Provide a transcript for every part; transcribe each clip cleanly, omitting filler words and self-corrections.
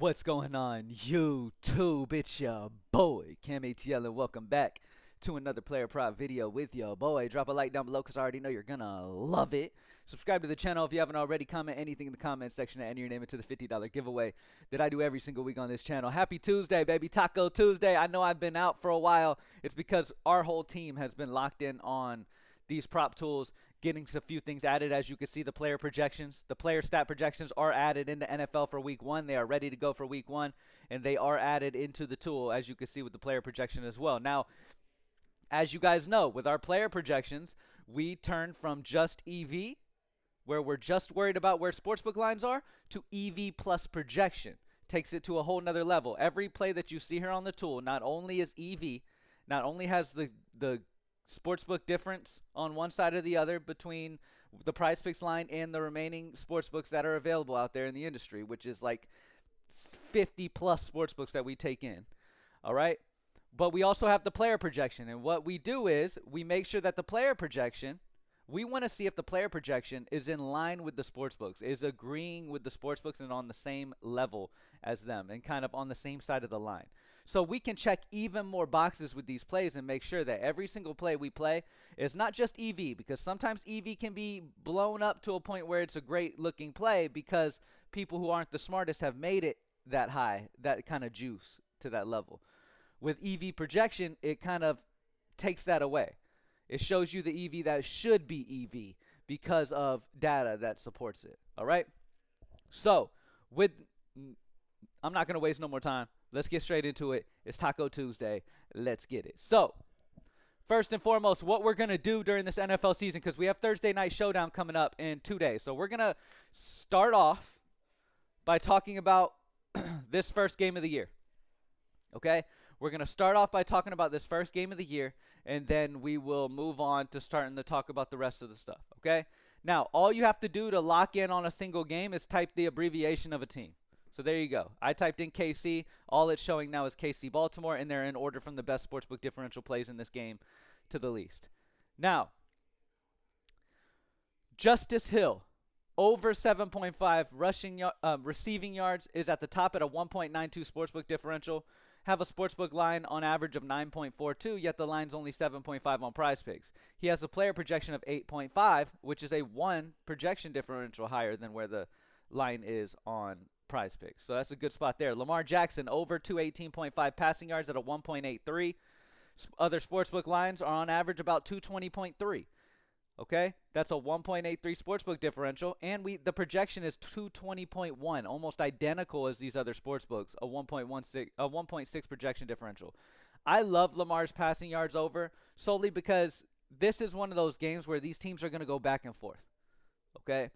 What's going on, YouTube? It's your boy, Cam ATL, and welcome back to another player prop video with your boy. Drop a like down below because I already know you're gonna love it. Subscribe to the channel if you haven't already. Comment anything in the comment section and enter your name into the $50 giveaway that I do every single week on this channel. Happy Tuesday, baby. Taco Tuesday. I know I've been out for a while. It's because our whole team has been locked in on these prop tools, getting a few things added. As you can see, the player projections, the player stat projections are added into NFL for week 1. They are ready to go for week 1, and they are added into the tool, as you can see with the player projection as well. Now, as you guys know, with our player projections, we turn from just EV, where we're just worried about where sportsbook lines are, to EV plus projection. Takes it to a whole nother level. Every play that you see here on the tool not only is EV, not only has the sportsbook difference on one side or the other between the PrizePicks line and the remaining sportsbooks that are available out there in the industry, which is like 50 plus sportsbooks that we take in. All right. But we also have the player projection. And what we do is we make sure that the player projection, we want to see if the player projection is in line with the sportsbooks, is agreeing with the sportsbooks and on the same level as them and kind of on the same side of the line. So we can check even more boxes with these plays and make sure that every single play we play is not just EV, because sometimes EV can be blown up to a point where it's a great looking play because people who aren't the smartest have made it that high, that kind of juice to that level. With EV projection, it kind of takes that away. It shows you the EV that should be EV because of data that supports it. All right? So, I'm not going to waste no more time. Let's get straight into it. It's Taco Tuesday. Let's get it. So, first and foremost, what we're going to do during this NFL season, because we have Thursday Night Showdown coming up in 2 days. So, we're going to start off by talking about this first game of the year. Okay? We're going to start off by talking about this first game of the year, and then we will move on to starting to talk about the rest of the stuff. Okay? Now, all you have to do to lock in on a single game is type the abbreviation of a team. So there you go. I typed in KC. All it's showing now is KC Baltimore, and they're in order from the best sportsbook differential plays in this game to the least. Now, Justice Hill, over 7.5 receiving yards, is at the top at a 1.92 sportsbook differential. Have a sportsbook line on average of 9.42, yet the line's only 7.5 on PrizePicks. He has a player projection of 8.5, which is a 1 projection differential higher than where the line is on PrizePicks. So that's a good spot there. Lamar Jackson, over 218.5 passing yards at a 1.83. Other sportsbook lines are on average about 220.3. Okay, that's a 1.83 sportsbook differential, and the projection is 220.1, almost identical as these other sportsbooks, a 1.6 projection differential. I love Lamar's passing yards over solely because this is one of those games where these teams are going to go back and forth. Okay,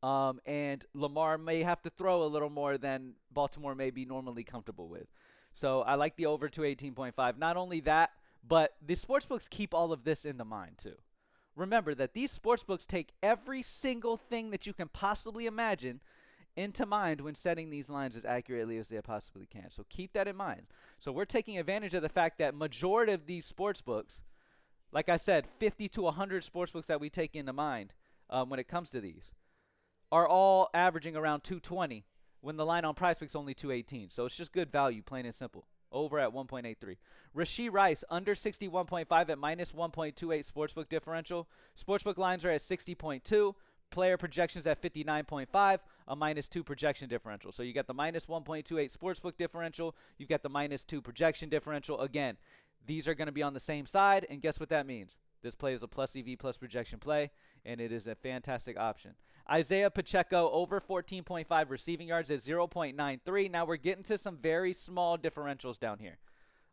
and Lamar may have to throw a little more than Baltimore may be normally comfortable with. So I like the over 218.5. Not only that, but the sportsbooks keep all of this into mind too. Remember that these sportsbooks take every single thing that you can possibly imagine into mind when setting these lines as accurately as they possibly can. So keep that in mind. So we're taking advantage of the fact that majority of these sportsbooks, like I said, 50 to 100 sportsbooks that we take into mind when it comes to these, are all averaging around 220 when the line on PrizePicks only 218. So it's just good value, plain and simple. Over at 1.83. Rashee Rice, under 61.5 at minus 1.28 sportsbook differential. Sportsbook lines are at 60.2. Player projections at 59.5. A minus 2 projection differential. So you got the minus 1.28 sportsbook differential. You've got the minus 2 projection differential. Again, these are going to be on the same side. And guess what that means? This play is a plus EV plus projection play, and it is a fantastic option. Isaiah Pacheco, over 14.5 receiving yards at 0.93. Now we're getting to some very small differentials down here.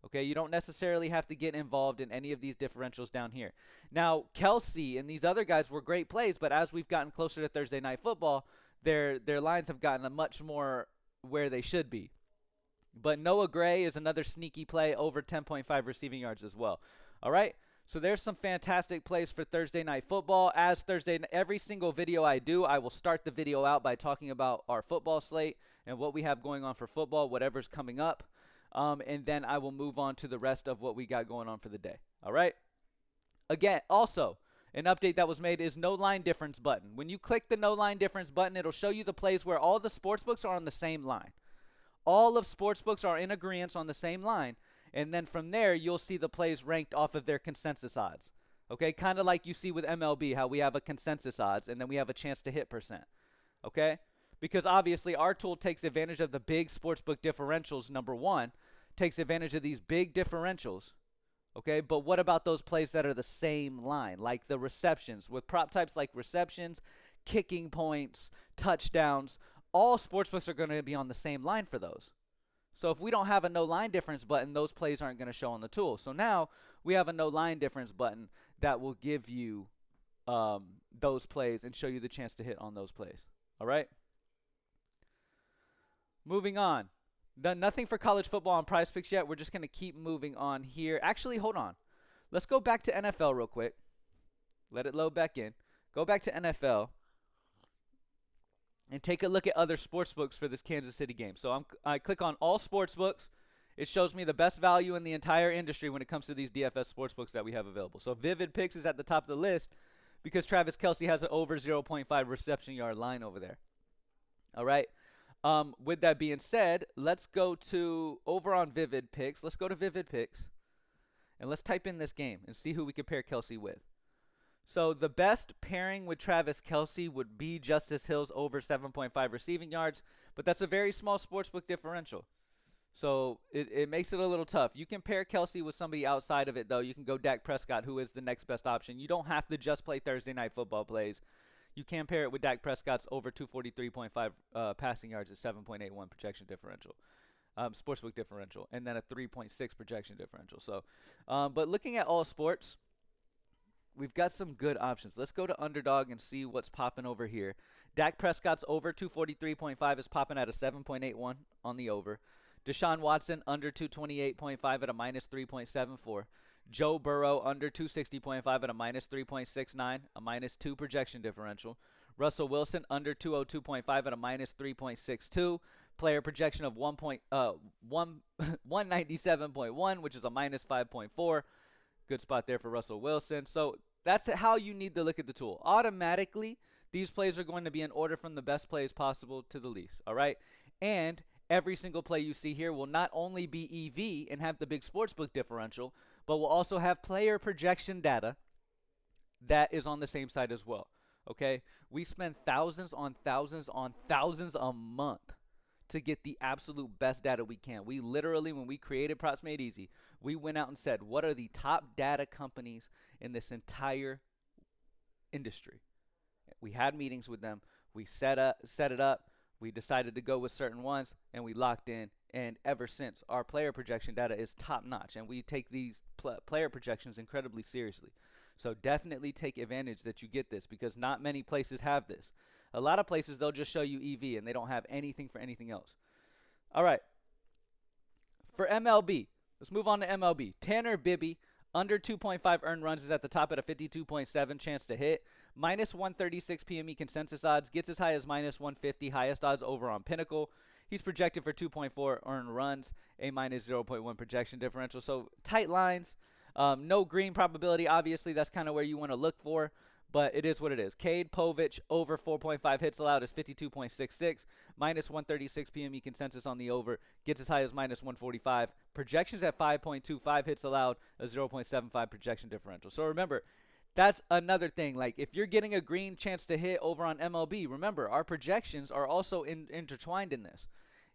Okay, you don't necessarily have to get involved in any of these differentials down here. Now, Kelsey and these other guys were great plays, but as we've gotten closer to Thursday Night Football, their lines have gotten a much more where they should be. But Noah Gray is another sneaky play, over 10.5 receiving yards as well. All right? So there's some fantastic plays for Thursday Night Football. As every single video I do, I will start the video out by talking about our football slate and what we have going on for football, whatever's coming up. And then I will move on to the rest of what we got going on for the day. All right? Again, also, an update that was made is no line difference button. When you click the no line difference button, it'll show you the plays where all the sports books are on the same line. All of sportsbooks are in agreement on the same line, and then from there you'll see the plays ranked off of their consensus odds. Okay, kind of like you see with MLB, how we have a consensus odds and then we have a chance to hit percent. Okay, because obviously our tool takes advantage of the big sportsbook differentials. Number one, takes advantage of these big differentials. Okay, but what about those plays that are the same line, like the receptions with prop types like receptions, kicking points, touchdowns? All sportsbooks are going to be on the same line for those. So if we don't have a no line difference button, those plays aren't going to show on the tool. So now we have a no line difference button that will give you those plays and show you the chance to hit on those plays. All right. Moving on. Done nothing for college football on PrizePicks yet. We're just going to keep moving on here. Actually, hold on. Let's go back to NFL real quick. Let it load back in. Go back to NFL and take a look at other sports books for this Kansas City game. So I click on all sports books. It shows me the best value in the entire industry when it comes to these DFS sports books that we have available. So PrizePicks is at the top of the list because Travis Kelce has an over 0.5 reception yard line over there. All right. With that being said, let's go to over on PrizePicks. Let's go to PrizePicks and let's type in this game and see who we can pair Kelce with. So the best pairing with Travis Kelce would be Justice Hill's over 7.5 receiving yards, but that's a very small sportsbook differential. So it makes it a little tough. You can pair Kelce with somebody outside of it, though. You can go Dak Prescott, who is the next best option. You don't have to just play Thursday Night Football plays. You can pair it with Dak Prescott's over 243.5 passing yards at 7.81 projection differential, sportsbook differential, and then a 3.6 projection differential. So, but looking at all sports, we've got some good options. Let's go to Underdog and see what's popping over here. Dak Prescott's over 243.5 is popping at a 7.81 on the over. Deshaun Watson under 228.5 at a minus 3.74. Joe Burrow under 260.5 at a minus 3.69, a minus 2 projection differential. Russell Wilson under 202.5 at a minus 3.62. Player projection of 197.1, which is a minus 5.4. Good spot there for Russell Wilson. So that's how you need to look at the tool. Automatically, these plays are going to be in order from the best plays possible to the least. All right. And every single play you see here will not only be EV and have the big sportsbook differential, but will also have player projection data that is on the same side as well. Okay? We spend thousands on thousands on thousands a month to get the absolute best data we can. We literally, when we created Props Made Easy, we went out and said, what are the top data companies in this entire industry? We had meetings with them. We set it up. We decided to go with certain ones, and we locked in. And ever since, our player projection data is top notch, and we take these player projections incredibly seriously. So definitely take advantage that you get this, because not many places have this. A lot of places, they'll just show you EV, and they don't have anything for anything else. All right. For MLB, let's move on to MLB. Tanner Bibby, under 2.5 earned runs, is at the top at a 52.7 chance to hit. Minus 136 PME consensus odds. Gets as high as minus 150. Highest odds over on Pinnacle. He's projected for 2.4 earned runs. A minus 0.1 projection differential. So tight lines. No green probability. Obviously, that's kind of where you want to look for. But it is what it is. Cade Povich over 4.5 hits allowed is 52.66. Minus 136 PME consensus on the over. Gets as high as minus 145. Projections at 5.25 hits allowed. A 0.75 projection differential. So remember, that's another thing. Like, if you're getting a green chance to hit over on MLB, remember, our projections are also intertwined in this.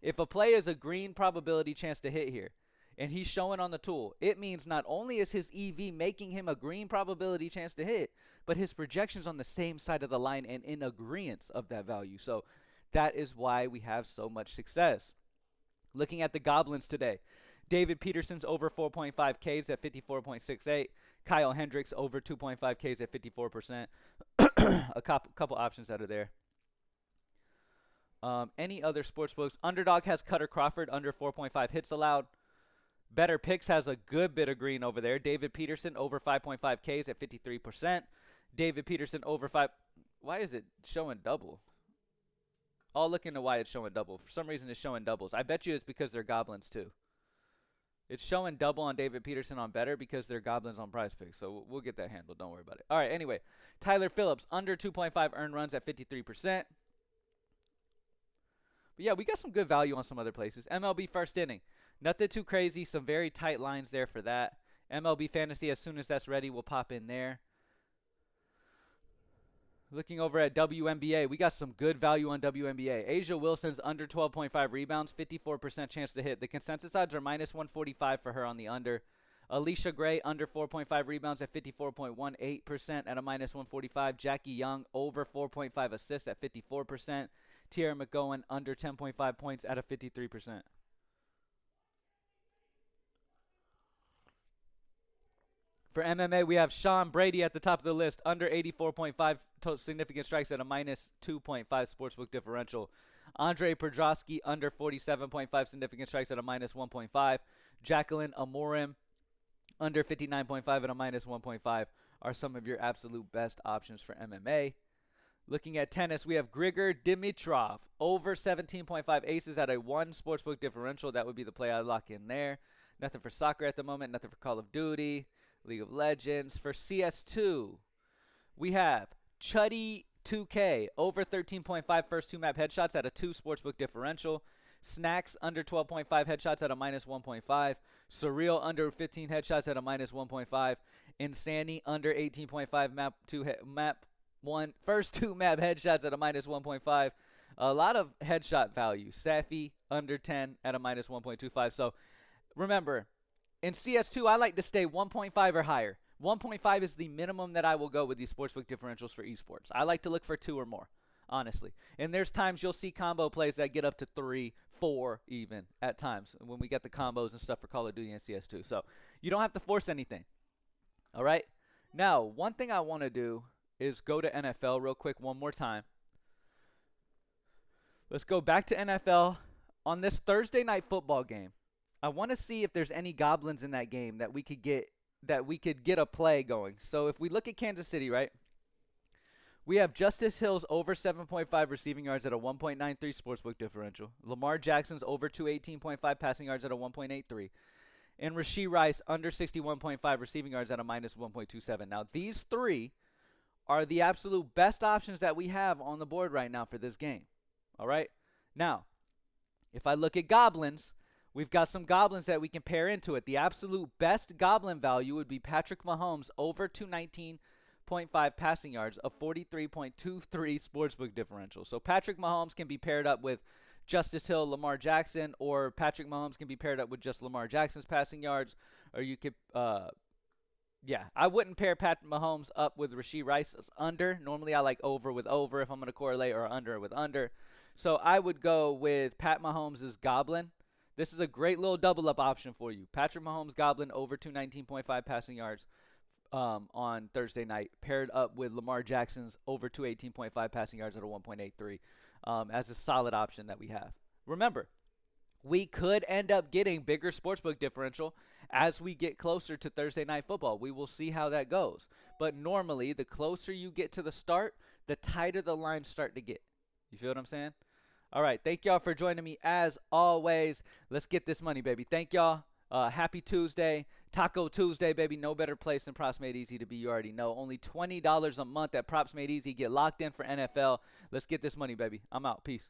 If a play is a green probability chance to hit here, and he's showing on the tool, it means not only is his EV making him a green probability chance to hit, but his projections on the same side of the line and in agreement of that value. So that is why we have so much success. Looking at the Goblins today, David Peterson's over 4.5 Ks at 54.68. Kyle Hendricks over 2.5 Ks at 54%. A couple options that are there. Any other sports books? Underdog has Cutter Crawford under 4.5 hits allowed. Better Picks has a good bit of green over there. David Peterson over 5.5 Ks at 53%. David Peterson over 5. Why is it showing double? I'll look into why it's showing double. For some reason, it's showing doubles. I bet you it's because they're Goblins too. It's showing double on David Peterson on Better because they're Goblins on PrizePicks. So we'll get that handled. Don't worry about it. All right, anyway. Tyler Phillips under 2.5 earned runs at 53%. But yeah, we got some good value on some other places. MLB first inning. Nothing too crazy. Some very tight lines there for that. MLB fantasy, as soon as that's ready, we'll pop in there. Looking over at WNBA, we got some good value on WNBA. Asia Wilson's under 12.5 rebounds, 54% chance to hit. The consensus odds are minus 145 for her on the under. Alicia Gray under 4.5 rebounds at 54.18% at a minus 145. Jackie Young over 4.5 assists at 54%. Tierra McGowan under 10.5 points at a 53%. For MMA, we have Sean Brady at the top of the list, under 84.5 significant strikes at a minus 2.5 sportsbook differential. Andre Petrosky under 47.5 significant strikes at a minus 1.5. Jacqueline Amorim under 59.5 at a minus 1.5 are some of your absolute best options for MMA. Looking at tennis, we have Grigor Dimitrov over 17.5 aces at a 1 sportsbook differential. That would be the play I lock in there. Nothing for soccer at the moment, nothing for Call of Duty, League of Legends. For CS2, we have Chuddy 2K over 13.5 first 2 map headshots at a 2 sportsbook differential. Snacks under 12.5 headshots at a minus 1.5. Surreal under 15 headshots at a minus 1.5. Insani under 18.5 map 1 first 2 map headshots at a minus 1.5. A lot of headshot value. Safi under 10 at a minus 1.25. So remember, in CS2, I like to stay 1.5 or higher. 1.5 is the minimum that I will go with these sportsbook differentials for esports. I like to look for 2 or more, honestly. And there's times you'll see combo plays that get up to 3, 4 even at times when we get the combos and stuff for Call of Duty and CS2. So you don't have to force anything. All right? Now, one thing I want to do is go to NFL real quick one more time. Let's go back to NFL. On this Thursday night football game, I want to see if there's any goblins in that game that we could get a play going. So if we look at Kansas City, right? We have Justice Hill's over 7.5 receiving yards at a 1.93 sportsbook differential. Lamar Jackson's over 218.5 passing yards at a 1.83. And Rashee Rice under 61.5 receiving yards at a minus 1.27. Now, these 3 are the absolute best options that we have on the board right now for this game. All right? Now, if I look at goblins, we've got some goblins that we can pair into it. The absolute best goblin value would be Patrick Mahomes over 219.5 passing yards, a 43.23 sportsbook differential. So Patrick Mahomes can be paired up with Justice Hill, Lamar Jackson, or Patrick Mahomes can be paired up with just Lamar Jackson's passing yards, or you could, I wouldn't pair Pat Mahomes up with Rashee Rice's under. Normally I like over with over if I'm going to correlate, or under with under. So I would go with Pat Mahomes' goblin. This is a great little double-up option for you. Patrick Mahomes goblin over 219.5 passing yards on Thursday night, paired up with Lamar Jackson's over 218.5 passing yards at a 1.83 as a solid option that we have. Remember, we could end up getting bigger sportsbook differential as we get closer to Thursday night football. We will see how that goes. But normally, the closer you get to the start, the tighter the lines start to get. You feel what I'm saying? All right, thank y'all for joining me as always. Let's get this money, baby. Thank y'all. Happy Tuesday. Taco Tuesday, baby. No better place than Props Made Easy to be. You already know. Only $20 a month at Props Made Easy. Get locked in for NFL. Let's get this money, baby. I'm out. Peace.